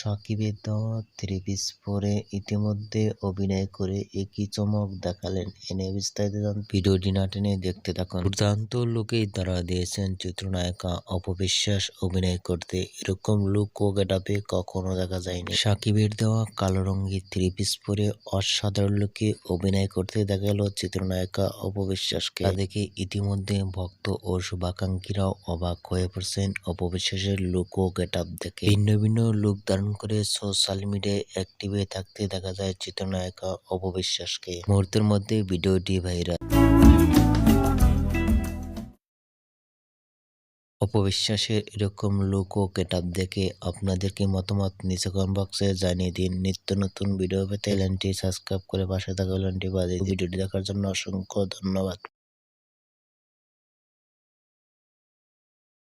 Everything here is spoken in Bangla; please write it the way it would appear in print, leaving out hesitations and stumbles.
সাকিবের দেওয়া থ্রি পিস পরে ইতিমধ্যে অভিনয় করে একই চমক দেখালেন। এনে বিস্তারিত ভিডিওটি না টেনে দেখতে থাকুন। দুর্দান্ত লুকেই তারা দিয়েছেন চিত্রনায়িকা অপবিশ্বাস অভিনয় করতে। এরকম লুক ও গেটআপে কখনো দেখা যায়নি। সাকিবের দেওয়া কালো রঙের থ্রি পিস পরে অসাধারণ লুকে অভিনয় করতে দেখা গেল চিত্রনায়িকা অপবিশ্বাসকে। তা দেখে ইতিমধ্যে ভক্ত ও শুভাকাঙ্ক্ষীরাও অবাক হয়ে পড়ছেন অপবিশ্বাসের লুক ও গেটআপ দেখে। ভিন্ন ভিন্ন লুক ধারণ করে সোশ্যাল মিডিয়ায় অ্যাক্টিভে থাকতে দেখা যায় চিত্রনায়িকা অপবিশ্বাসকে। মুহূর্তের মধ্যে ভিডিওটি ভাইরাল। অপবিশ্বাসের এরকম লুক ও গেটআপ দেখে আপনাদের কি মতামত নিচে কমেন্ট বক্সে জানিয়ে দিন। নিত্য নতুন ভিডিও পেতে চ্যানেলটি সাবস্ক্রাইব করে পাশে থাকা বেলটি বাজিয়ে দিন। ভিডিওটি দেখার জন্য অসংখ্য ধন্যবাদ।